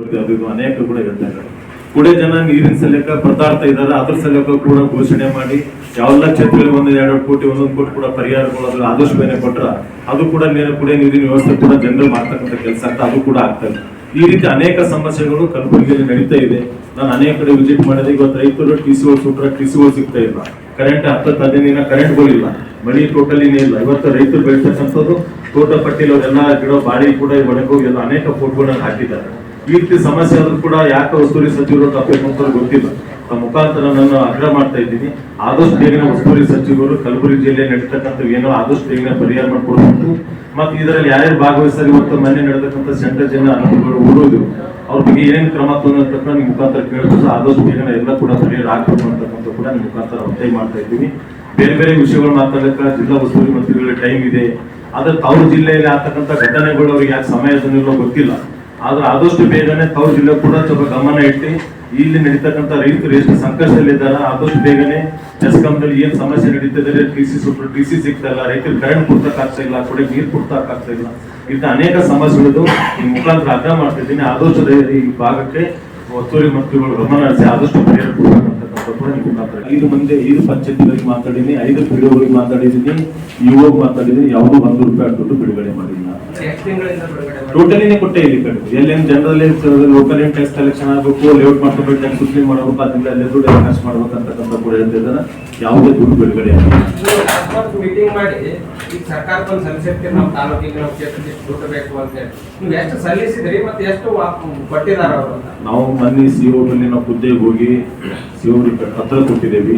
ಅದು ಅನೇಕ ಕೂಡ ಹೇಳ್ತಾರೆ. ಕೂಡ ಜನ ನೀರಿನ ಸಲಕ ಪದಾರ್ಥ ಇದ್ದಾರೆ, ಅದ್ರ ಸಲಕ ಕೂಡ ಘೋಷಣೆ ಮಾಡಿ ಯಾವೆಲ್ಲ ಕ್ಷೇತ್ರಗಳಿಗೆ 1-2 ಕೋಟಿ 1 ಕೋಟಿ ಕೂಡ ಪರಿಹಾರಗಳು ಅದ್ರ ಆದಷ್ಟು ಬೇನೆ ಕೊಟ್ರ ಅದು ಕೂಡ ಕುಡಿಯ ನೀರಿನ ವ್ಯವಸ್ಥೆ ಕೂಡ ಜನರು ಮಾಡ್ತಕ್ಕಂಥ ಕೆಲಸ ಅಂತ ಅದು ಕೂಡ ಆಗ್ತದೆ. ಈ ರೀತಿ ಅನೇಕ ಸಮಸ್ಯೆಗಳು ಕಲಬುರಗಿಯಲ್ಲಿ ನಡೀತಾ ಇದೆ. ನಾನು ಅನೇಕ ಕಡೆ ವಿಸಿಟ್ ಮಾಡಿದೆ. ಇವತ್ತು ರೈತರು ಟಿಸಿಒ ಸೂತ್ರ ಟಿಸಿಒ ಸಿಗ್ತಾ ಇಲ್ಲ, ಕರೆಂಟ್ 10-15 ಕರೆಂಟ್ಗಳಿಲ್ಲ, ಮಳಿ ಟೋಟಲಿನೇ ಇಲ್ಲ. ಇವತ್ತು ರೈತರು ಬೆಳೆಸತಕ್ಕಂಥದ್ದು ತೋಟ ಪಟ್ಟಿಲಿ ಅವರೆಲ್ಲ ಗಿಡ ಬಾಡಿ ಕೂಡ ಒಣಗೋಗಿ ಎಲ್ಲ ಅನೇಕ ಫೋಟೋಗಳನ್ನ ಹಾಕಿದ್ದಾರೆ. ಈ ರೀತಿ ಸಮಸ್ಯೆ ಆದ್ರೂ ಕೂಡ ಯಾಕೆ ಉಸ್ತುವಾರಿ ಸಚಿವರು ತಪ್ಪಬೇಕು ಅಂತ ಗೊತ್ತಿಲ್ಲ. ತಮ್ಮ ಮುಖಾಂತರ ನಾನು ಆಗ್ರಹ ಮಾಡ್ತಾ ಇದ್ದೀನಿ, ಆದಷ್ಟು ಬೇಗನೆ ಉಸ್ತುವಾರಿ ಸಚಿವರು ಕಲಬುರಗಿ ಜಿಲ್ಲೆ ನಡೀತಕ್ಕಂಥ ಏನೋ ಆದಷ್ಟು ಬೇಗನೆ ಪರಿಹಾರ ಮಾಡ್ಕೊಡ್ಬೇಕು. ಮತ್ತೆ ಇದರಲ್ಲಿ ಯಾರ್ಯಾರು ಭಾಗವಹಿಸ್ತಾರೆ, ಇವತ್ತು ಮನೆ ನಡೆದಕ್ಕಂಥ ಸೆಂಟ್ರಲ್ ಜನ ಅನುಭವಗಳು ಓಡೋದು ಅವ್ರ ಬಗ್ಗೆ ಏನೇನು ಕ್ರಮ ತಗೊಂಡ್ತಕ್ಕ ನಿಮ್ಮ ಮುಖಾಂತರ ಕೇಳಿದ್ರು ಆದಷ್ಟು ಬೇಗನೆ ಎಲ್ಲ ಕೂಡ ಪರಿಹಾರ ಆಗ್ಬೇಕು ಅಂತಕ್ಕಂಥ ಕೂಡ ನಿಮ್ಮ ಮುಖಾಂತರ ಒತ್ತಾಯ ಮಾಡ್ತಾ ಇದ್ದೀನಿ. ಬೇರೆ ಬೇರೆ ವಿಷಯಗಳು ಮಾತಾಡಕ್ಕೆ ಜಿಲ್ಲಾ ಉಸ್ತುವಾರಿ ಮಂತ್ರಿಗಳ ಟೈಮ್ ಇದೆ. ಆದ್ರೆ ತವ್ರ ಜಿಲ್ಲೆಯಲ್ಲಿ ಆಗ್ತಕ್ಕಂಥ ಘಟನೆಗಳು ಅವ್ರಿಗೆ ಯಾಕೆ ಸಮಯದಲ್ಲಿರೋ ಗೊತ್ತಿಲ್ಲ. ಆದ್ರೆ ಆದಷ್ಟು ಬೇಗನೆ ತವ್ರ ಜಿಲ್ಲೆ ಕೂಡ ಸ್ವಲ್ಪ ಗಮನ ಇಟ್ಟು ಇಲ್ಲಿ ನಡೀತಕ್ಕಂಥ ರೈತರು ಎಷ್ಟು ಸಂಕಷ್ಟದಲ್ಲಿದ್ದಾರೆ ಆದಷ್ಟು ಬೇಗನೆ ಜಸ್ಕಾಂದಲ್ಲಿ ಏನ್ ಸಮಸ್ಯೆ ನಡೀತಿದ್ದಾರೆ, ಟಿಸಿ ಸಿಗ್ತಾ ಇಲ್ಲ, ರೈತರು ಕರೆಂಟ್ ಕೊಡ್ತಕ್ ಆಗ್ತಾ ಇಲ್ಲ, ಕೂಡ ನೀರು ಕೊಡ್ತಕ್ ಆಗ್ತಾ ಇಲ್ಲ, ಇಂಥ ಅನೇಕ ಸಮಸ್ಯೆಗಳು ಈ ಮುಖಾಂತರ ಆಗ್ರಹ ಮಾಡ್ತಾ ಇದ್ದೀನಿ. ಆದಷ್ಟು ಈ ಭಾಗಕ್ಕೆ ಒತ್ತುವರಿ ಮಂತ್ರಿಗಳು ಗಮನ ಹರಿಸಿ ಆದಷ್ಟು ಪರಿಹಾರ ಕೊಡ್ಬೇಕಂತಕ್ಕಂಥ ಕೂಡ ನಿಮ್ಮ ಮುಖಾಂತರ 5 ಪಂಚಾಯತ್ಗಳಿಗೆ ಮಾತಾಡಿದ್ದೀನಿ, 5 ಪಿಡಿಒಗಳಿಗೆ ಮಾತಾಡಿದ್ದೀನಿ, ಇಒ ಮಾತಾಡಿದ್ದೀನಿ. ಯಾವುದೂ ₹1 ದುಡ್ಡು ಬಿಡುಗಡೆ ಮಾಡಿಲ್ಲ. ಟೋಟಲಿನೇ ಕೊಟ್ಟೆ ಇಲ್ಲಿ ಕಡೆ ಎಲ್ಲೇನು ಜನರಲ್ಲಿ ಲೋಕಲ್ ಏನ್ ಟ್ಯಾಕ್ಸ್ ಕಲೆಕ್ಷನ್ ಆಗಬೇಕು, ಲೇಔಟ್ ಮಾಡ್ಕೋಬೇಕು, ಟ್ಯಾಕ್ಸ್ ಸುಪ್ಲೀಮ್ ಮಾಡಬೇಕು, ಅದರಿಂದ ಅಲ್ಲೇ ದುಡ್ಡು ಖರ್ಚು ಮಾಡ್ಬೇಕಂತಕ್ಕಂಥ ಕೂಡ ಹೇಳ್ತಿದ್ದಾರೆ. ಯಾವುದೇ ದುಡ್ಡು ಬಿಡುಗಡೆ ಮೀಟಿಂಗ್ ಮಾಡಿ ಈಗ ಸರ್ಕಾರಕ್ಕೆ ಒಂದು ಸಲ್ಲಿಸಿರ್ತೀರಿ, ನಮ್ಮ ತಾಲೂಕಿಗೆ ನಮ್ಮ ಕ್ಷೇತ್ರಕ್ಕೆ ದುಡ್ಡು ಬೇಕು ಅಂತ ಹೇಳಿ ನೀವು ಎಷ್ಟು ಸಲ್ಲಿಸಿದ್ರಿ ಮತ್ತೆ ಎಷ್ಟು ಕೊಟ್ಟಿದಾರ ಅವರು ಅಂತ? ನಾವು ಮೊನ್ನೆ ಸಿಒದಲ್ಲಿ ನಾವು ಹುದ್ದೆಗೆ ಹೋಗಿ ಸಿಒರಿಗೆ ಪತ್ರ ಕೊಟ್ಟಿದ್ದೇವೆ.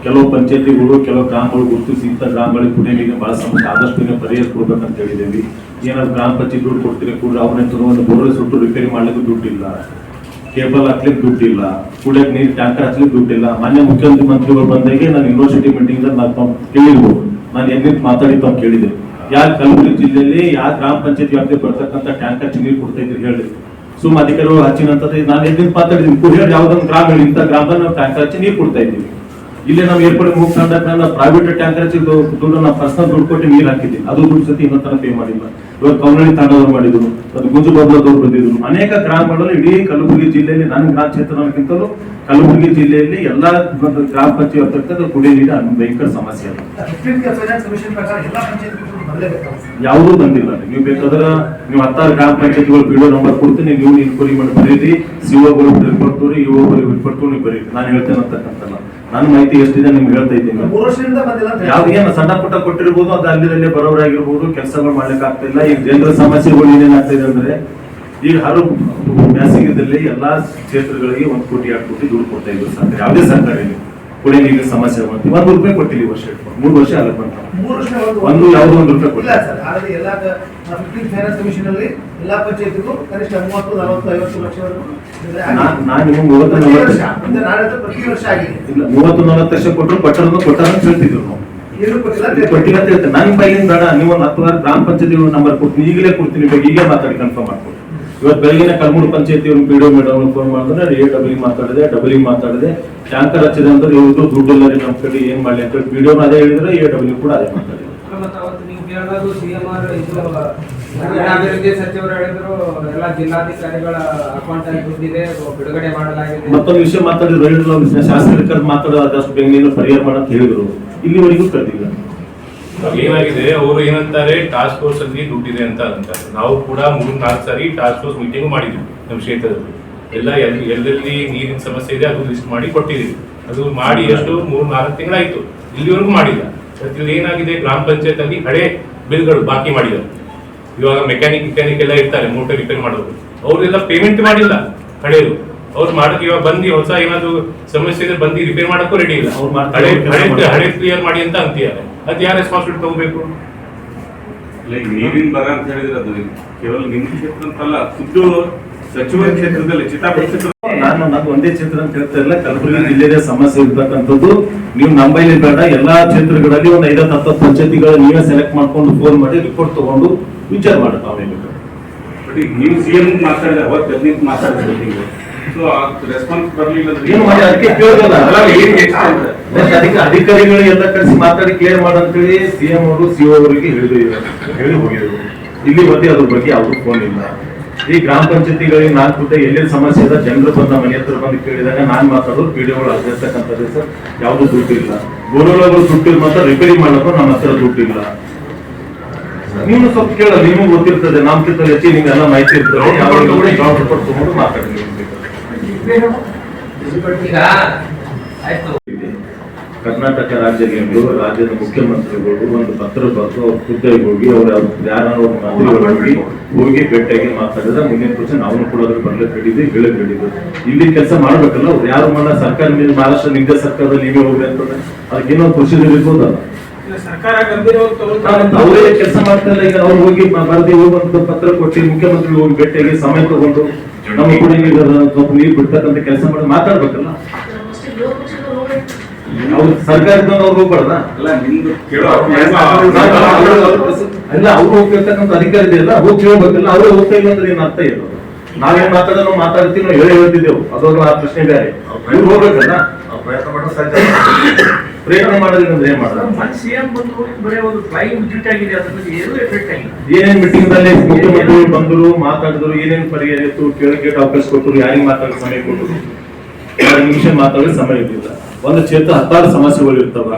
ಕೆಲವು ಪಂಚಾಯತಿಗಳು ಕೆಲವು ಗ್ರಾಮಗಳು ಗುರುತಿಸಿ ಇಂಥ ಗ್ರಾಮಗಳಿಗೆ ಕುಡಿಯ ನೀರಿಗೆ ಬಹಳ ಸಮಸ್ಯೆ ಆದಷ್ಟು ಪರಿಹಾರ ಕೊಡ್ಬೇಕಂತ ಹೇಳಿದ್ದೇವೆ. ಏನಾದ್ರು ಗ್ರಾಮ ಪಂಚಾಯತ್ ದುಡ್ಡು ಕೊಡ್ತೀರಿ ಕೂಡ ಅವ್ರನ್ನ ಒಂದು ಬೋರ್ವೆಲ್ ಸುಟ್ಟು ರಿಪೇರಿ ಮಾಡ್ಲಿಕ್ಕೆ ದುಡ್ಡಿಲ್ಲ, ಕೇಬಲ್ ಹಾಕ್ಲಿಕ್ಕೆ ದುಡ್ಡಿಲ್ಲ, ಕುಡಿಯಕ್ಕೆ ನೀರು ಟ್ಯಾಂಕರ್ ಹಾಕ್ಲಿಕ್ಕೆ ದುಡ್ಡಿಲ್ಲ. ಮಾನ್ಯ ಮುಖ್ಯಮಂತ್ರಿಗಳು ಬಂದಾಗೆ ನಾನು ಯೂನಿವರ್ಸಿಟಿ ಮೀಟಿಂಗ್ ನಾನು ಕೇಳಿರ್ಬೋದು, ನಾನು ಎಲ್ಲಿಂದ ಮಾತಾಡಿ ತಾವು ಕೇಳಿದೆ, ಯಾಕೆ ಕಲಬುರಗಿ ಜಿಲ್ಲೆಯಲ್ಲಿ ಯಾವ ಗ್ರಾಮ ಪಂಚಾಯತ್ ವ್ಯಾಪ್ತಿ ಬರ್ತಕ್ಕಂಥ ಟ್ಯಾಂಕರ್ ನೀರು ಕೊಡ್ತಾ ಇದ್ರಿ ಹೇಳಿ. ಸುಮ್ಮ ಅಧಿಕಾರಿಗಳು ಹಚ್ಚಿನಂತದ್ದು ನಾನು ಎಲ್ಲಿಂದ ಮಾತಾಡಿದ್ದೀನಿ ಹೇಳಿ, ಯಾವ್ದೊಂದು ಗ್ರಾಮ ಹೇಳಿ ಇಂಥ ಗ್ರಾಮದಲ್ಲಿ ನಾವು ಟ್ಯಾಂಕರ್ ಹಚ್ಚಿ ನೀರು ಕೊಡ್ತಾ ಇದ್ದೀವಿ. ಇಲ್ಲೇ ನಾವು ಏರ್ಪೋರ್ಟ್ ಮುಗಿಸ್ಕೊಂಡ ಪ್ರೈವೇಟ್ ಟ್ಯಾಂಕರ್ ಹಚ್ಚಿ ದುಡ್ಡು ನಾವು ಪರ್ಸನಲ್ ದುಡ್ಡು ಕೊಟ್ಟು ನೀರು ಹಾಕಿದ್ದೀವಿ. ಅದು ದುಡ್ಡು ಸತಿ ಇನ್ನೊಂದು ಪೇ ಮಾಡಿಲ್ಲ. ಇವಾಗ ಕೌನಳ್ಳಿ ತಾಂಡವರು ಮಾಡಿದ್ರು, ಅದು ಗುಂಜುಬಾಬ್ಲದವ್ರು ಬಂದಿದ್ರು. ಅನೇಕ ಗ್ರಾಮಗಳಲ್ಲಿ ಇಡೀ ಕಲಬುರಗಿ ಜಿಲ್ಲೆಯಲ್ಲಿ ನನ್ನ ಗ್ರಾಮ ಕ್ಷೇತ್ರಕ್ಕಿಂತಲೂ ಕಲಬುರಗಿ ಜಿಲ್ಲೆಯಲ್ಲಿ ಎಲ್ಲಾ ಗ್ರಾಮ ಪಂಚಾಯತ್ ಕುಡಿಯ ನೀರು ಭಯಂಕರ ಸಮಸ್ಯೆ ಅಲ್ಲ. ಯಾವುದೂ ಬಂದಿಲ್ಲ. ನೀವು ಬೇಕಾದ್ರೆ ನೀವು 16 ಗ್ರಾಮ ಪಂಚಾಯತ್ಗಳು ವಿಡಿಯೋ ನಂಬರ್ ಕೊಡ್ತೀನಿ, ನೀವು ಇನ್ಕ್ವೈರಿ ಮಾಡಿ ಬರೀರಿ. ಸಿಒಗಳು ರಿಪೋರ್ಟ್ ತೋರಿ, ಇಒಗಳು ರಿಪೋರ್ಟ್ ನೀವು ಬರೀರಿ. ನಾನು ಹೇಳ್ತೇನೆ ಅಂತಕ್ಕಂಥಲ್ಲ, ನನ್ನ ಮಾಹಿತಿ ಎಷ್ಟಿದೆ ನಿಮ್ಗೆ ಹೇಳ್ತಾ ಇದ್ದೀನಿ. ಯಾವ್ದೇನು ಸಣ್ಣ ಪುಟ್ಟ ಕೊಟ್ಟಿರ್ಬೋದು, ಅದು ಅಲ್ಲಿರಲ್ಲೇ ಬರೋರಾಗಿರ್ಬೋದು, ಕೆಲಸಗಳು ಮಾಡ್ಲಿಕ್ಕೆ ಆಗ್ತಿಲ್ಲ. ಈಗ ಜನರ ಸಮಸ್ಯೆಗಳು ಏನೇನಾಗ್ತಾ ಇದೆ ಅಂದ್ರೆ, ಈಗ ಹರು ಬೇಸಿಗೆದಲ್ಲಿ ಎಲ್ಲಾ ಕ್ಷೇತ್ರಗಳಿಗೆ 1 ಕೋಟಿ 2 ಕೋಟಿ ದುಡ್ಡು ಕೊಡ್ತಾ ಇದ್ರು ಸರ್ಕಾರ. ಯಾವುದೇ ಸರ್ಕಾರ ಇಲ್ಲ ಕುಡಿಯ ನೀರಿನ ಸಮಸ್ಯೆ ಬಂತು ₹1 ಕೊಟ್ಟಿಲ್ಲ. ಈ ವರ್ಷ 3 ವರ್ಷ ಆಗಕ್ಕೆ ಬಂತ ಒಂದು ಯಾವುದೋ ₹1 ಕೊಟ್ಟಿಲ್ಲ. ಎಲ್ಲಾ ಪಂಚಾಯತಿಗೂ ಕನಿಷ್ಠ 30, 40, 50 ಲಕ್ಷವರೆಗೂ ನಾನು ನಿಮ್ಗೆ 30-40 ಲಕ್ಷ ಕೊಟ್ಟರು ಕೊಟ್ಟಾರ ಹೇಳ್ತಿದ್ರು ನಾವು ಕೊಟ್ಟಿಲ್ಲ ಅಂತ ಹೇಳ್ತೇನೆ. ನನ್ನ ಬೈಲಿಂದ ಬೇಡ, ನೀವು ಒಂದು 10 ಗ್ರಾಮ ಪಂಚಾಯತಿ ನಂಬರ್ ಕೊಡ್ತೀನಿ, ಈಗಲೇ ಕೊಡ್ತೀನಿ, ಈಗ ಮಾತಾಡಿ ಕನ್ಫರ್ಮ್ ಮಾಡ್ಕೊಡಿ. ಇವತ್ತು ಬೆಳಗಿನ ಕಲ್ಮೂರು ಪಂಚಾಯತಿ ಪಿಡಿಒ ಮೇಡಮ್ ಫೋನ್ ಮಾಡಿದ್ರೆ ಡಬಲಿಂಗ್ ಮಾತಾಡಿದೆ ಟ್ಯಾಂಕರ್ ಹಚ್ಚಿದೆ ಅಂದ್ರೆ ಇವ್ರು ದುಡ್ಡು ಇಲ್ಲ ರೀ ನಮ್ಮ ಕಡೆ ಏನ್ ಮಾಡ್ಲಿ ಅಂತ ಹೇಳಿ ಪಿಡಿಒ ಅದೇ ಹೇಳಿದ್ರೆ AW ಕೂಡ ಅದೇ ಮಾತಾಡಿದ್ರು. ಅಭಿವೃದ್ಧಿ ಸಚಿವರು ಹೇಳಿದ್ರು ಎಲ್ಲ ಜಿಲ್ಲಾಧಿಕಾರಿಗಳ ಅಕೌಂಟ್ ಅಲ್ಲಿ ದುಡ್ಡಿದೆ ಬಿಡುಗಡೆ ಮಾಡಲಾಗಿದೆ. ಮತ್ತೊಂದು ವಿಷಯ ಮಾತಾಡಿದ್ರು, ಶಾಸಕರ ಮಾತಾಡೋದು ಅದಷ್ಟು ಬೇಗ ಪರಿಹಾರ ಮಾಡಂತ ಹೇಳಿದ್ರು, ಇಲ್ಲಿವರೆಗೂ ಕರೆದಿಲ್ಲ. ಏನಾಗಿದೆ, ಅವರು ಏನಂತಾರೆ ಟಾಸ್ಕ್ ಫೋರ್ಸ್ ಅಲ್ಲಿ ದುಡ್ಡಿದೆ ಅಂತ ಅಂತಾರೆ. ನಾವು ಕೂಡ 3-4 ಸಾರಿ ಟಾಸ್ಕ್ ಫೋರ್ಸ್ ಮೀಟಿಂಗ್ ಮಾಡಿದ್ವಿ ನಮ್ಮ ಕ್ಷೇತ್ರದಲ್ಲಿ. ಎಲ್ಲ ಎಲ್ಲೆಲ್ಲಿ ನೀರಿನ ಸಮಸ್ಯೆ ಇದೆ ಅದು ಲಿಸ್ಟ್ ಮಾಡಿ ಕೊಟ್ಟಿದ್ದೀವಿ. ಅದು ಮಾಡಿ ಎಷ್ಟು 3-4 ತಿಂಗಳಾಯ್ತು, ಇಲ್ಲಿವರೆಗೂ ಮಾಡಿಲ್ಲ. ಇಲ್ಲಿ ಏನಾಗಿದೆ, ಗ್ರಾಮ ಪಂಚಾಯತ್ ಅಲ್ಲಿ ಹಳೆ ಬಿಲ್ಗಳು ಬಾಕಿ ಮಾಡಿದ್ದಾರೆ. ಇವಾಗ ಮೆಕ್ಯಾನಿಕ್ ಎಲ್ಲ ಇರ್ತಾರೆ ಮೋಟರ್ ರಿಪೇರ್ ಮಾಡೋದು, ಅವರೆಲ್ಲ ಪೇಮೆಂಟ್ ಮಾಡಿಲ್ಲ ಹಳೆಯರು. ಅವ್ರು ಮಾಡಕ್ ಇವಾಗ ಬಂದು ಹೊಸ ಏನಾದ್ರು ಸಮಸ್ಯೆ ಇದೆ ಬಂದು ರಿಪೇರ್ ಮಾಡಕ್ಕೂ ರೆಡಿ ಇಲ್ಲ. ಹಳೆ ಕ್ಲಿಯರ್ ಮಾಡಿ ಅಂತ ಅಂತಿದ್ದಾರೆ. ಅದ್ ಯಾರು ರೆಸ್ಪಾನ್ಸಿಬಿಲಿಟಿ ತಗೋಬೇಕು? ನೀರಿನ ಬರ ಅಂತ ಹೇಳಿದ್ರೆ ಅದು ಕೇವಲ ನಿಮ್ಮ ಕ್ಷೇತ್ರ ಅಂತಲ್ಲ, ಖುದ್ದು ಸಚಿವ ಕ್ಷೇತ್ರದಲ್ಲಿ ನಾನು ಒಂದೇ ಕ್ಷೇತ್ರ ಅಂತ ಹೇಳ್ತಾ ಇಲ್ಲ, ಕಲಬುರಗಿ ಜಿಲ್ಲೆಯ ಸಮಸ್ಯೆ ಇರ್ತಕ್ಕಂಥದ್ದು ನೀವು ನಂಬೈಲಿ ಬೇಡ. ಎಲ್ಲಾ ಕ್ಷೇತ್ರಗಳಲ್ಲಿ ಒಂದು 5-10 ಪಂಚಾಯತಿಗಳ ನೀವೇ ಸೆಲೆಕ್ಟ್ ಮಾಡ್ಕೊಂಡು ಫೋನ್ ಮಾಡಿ ರಿಪೋರ್ಟ್ ತಗೊಂಡು ವಿಚಾರ ಮಾಡುತ್ತಾವೆ. ನೀವು ಸಿಎಂ ಮಾತಾಡಿದ್ರೆ ಅವತ್ತು 15 ಮಾತಾಡಿದ್ರೆ ರೆಸ್ಪಾನ್ಸ್ ಬರಲಿಲ್ಲ, ಅಧಿಕಾರಿಗಳು ಎಲ್ಲ ಕಳಿಸಿ ಮಾತಾಡಿ ಕ್ಲಿಯರ್ ಮಾಡಂತೇಳಿ ಸಿಎಂ ಅವರು CO ಅವರಿಗೆ ಹೇಳಿ ಹೋಗಿದ್ರು. ಇಲ್ಲಿ ಮತ್ತೆ ಅದ್ರ ಬಗ್ಗೆ ಯಾವ್ದು ಫೋನ್ ಇಲ್ಲ. ಈ ಗ್ರಾಮ ಪಂಚಾಯತಿಗಳಿಗೆ ನಾಲ್ಕು ಗುಂಟೆ ಎಲ್ಲಿ ಸಮಸ್ಯೆ ಇದೆ ಜನರು ಬಂದ ಮನೆ ಹತ್ರ ಬಂದು ಕೇಳಿದಾಗ ನಾನ್ ಮಾತಾಡೋದು ಪಿಡಿಒಗಳು ಆಗಿರ್ತಕ್ಕಂಥದ್ದು ಸರ್ ಯಾವ್ದು ದುಡ್ಡಿಲ್ಲ ಬೋರ್ವೆಲ್ಗಳು ದುಡ್ಡಿಲ್ಲ ಮಾತ್ರ ರಿಪೇರಿ ಮಾಡೋದು ನಮ್ಮ ಹತ್ರ ದುಡ್ಡಿಲ್ಲ. ನೀನು ಸ್ವಲ್ಪ ಕೇಳ ನೀವು ಗೊತ್ತಿರ್ತದೆ ನಮ್ಗಿಂತ ಹೆಚ್ಚಿ ನಿಮ್ಗೆಲ್ಲ ಮಾಹಿತಿ ಇರ್ತದೆ ಯಾವಾಗ ತಗೊಂಡು ಮಾತಾಡಿ. ಈಗ ಆಯ್ತು ಕರ್ನಾಟಕ ರಾಜ್ಯಗಳು ರಾಜ್ಯದ ಮುಖ್ಯಮಂತ್ರಿಗಳು ಒಂದು ಪತ್ರ ಬರೆದು ಅವ್ರ ಹುದ್ದೆಗೆ ಹೋಗಿ ಅವ್ರ ಯಾರು ಮಂತ್ರಿಗಳು ಹೋಗಿ ಭೇಟಿಯಾಗಿ ಮಾತಾಡಿದ್ರೆ ಮುಂದಿನ ವರ್ಷ ನಾವು ಕೂಡ ಅದ್ರ ಬರ್ಲಿಕ್ಕೆ ಹೇಳಿದ್ವಿ ಹೇಳಕ್ ಹೇಳಿದ್ವಿ. ಇಲ್ಲಿ ಕೆಲಸ ಮಾಡ್ಬೇಕಲ್ಲ ಅವ್ರು ಯಾರು ಮಾಡ ಸರ್ಕಾರ ಮೇಲೆ ಮಹಾರಾಷ್ಟ್ರ ನಿಮ್ದೇ ಸರ್ಕಾರದಲ್ಲಿ ನೀವೇ ಹೋಗಿ ಅಂತಂದ್ರೆ ಅದಕ್ಕೆ ಇನ್ನೊಂದು ಪ್ರೊಸೀಜರ್ ಇರ್ಬೋದಲ್ಲ. ಸರ್ಕಾರ ಗಂಭೀರವಾಗಿ ಅವರೇ ಕೆಲಸ ಮಾಡ್ತಾರಲ್ಲ. ಈಗ ಅವ್ರು ಹೋಗಿ ಬರ್ದಿ ಹೋಗುವಂತ ಪತ್ರ ಕೊಟ್ಟು ಮುಖ್ಯಮಂತ್ರಿ ಹೋಗಿ ಭೇಟಿಯಾಗಿ ಸಮಯ ತಗೊಂಡು ನಮ್ಮ ಕೂಡ ಸ್ವಲ್ಪ ನೀರು ಬಿಡ್ತಕ್ಕಂಥ ಕೆಲಸ ಮಾಡಿ ಮಾತಾಡ್ಬೇಕಲ್ಲ. ಅವ್ರು ಸರ್ಕಾರದವ್ರು ಅವ್ರು ಹೋಗ್ಬಾರ್ದ ಅಲ್ಲ ನಿಮ್ದು ಕೇಳೋ ಅಲ್ಲ ಅವ್ರು ಹೋಗ್ತಿರ್ತಕ್ಕಂಥ ಅಧಿಕಾರ ಇದೆಯಲ್ಲ ಹೋಗಿ ಕೇಳ್ಬೇಕಲ್ಲ. ಅವ್ರು ಹೋಗ್ತಾ ಇಲ್ಲ ಅಂದ್ರೆ ಏನ್ ಅರ್ಥ ಇಲ್ಲ. ನಾವೇನ್ ಮಾತಾಡೋ ಮಾತಾಡ್ತೀವಿ ನಾವು ಹೇಳ್ತಿದ್ದೇವೆ ಅದೊಂದು ಆ ಪ್ರಶ್ನೆ ಬೇರೆ. ಇವ್ರು ಹೋಗ್ಬೇಕಲ್ಲ ಪ್ರಯತ್ನ ಮಾಡೋದ್ರಿಂದ ಅಂದ್ರೆ ಏನ್ ಮಾಡೋದು. ಸಿಎಂ ಬಂದು ಬರೀ ಒಂದು ಫ್ಲೈಯಿಂಗ್ ವಿಸಿಟ್ ಆಗಿದೆ, ಅದರಲ್ಲಿ ಏನೂ ಎಫೆಕ್ಟ್ ಆಗಿಲ್ಲ. ಏನೇನ್ ಮೀಟಿಂಗ್ ನಲ್ಲಿ ಮುಖ್ಯಮಂತ್ರಿಗಳು ಬಂದರು ಮಾತಾಡಿದ್ರು ಏನೇನ್ ಪರಿಹಾರ ಇತ್ತು ಕೇಳಕ್ಕೆ ಅವಕಾಶ ಕೊಟ್ಟರು ಯಾರಿಗೆ ಮಾತಾಡೋ ಸಮಯ ಕೊಟ್ಟರು 2 ನಿಮಿಷ ಮಾತಾಡೋ ಸಮಯ ಇರಲಿಲ್ಲ. ಒಂದು ಕ್ಷೇತ್ರ 16 ಸಮಸ್ಯೆಗಳು ಇರ್ತಾವ.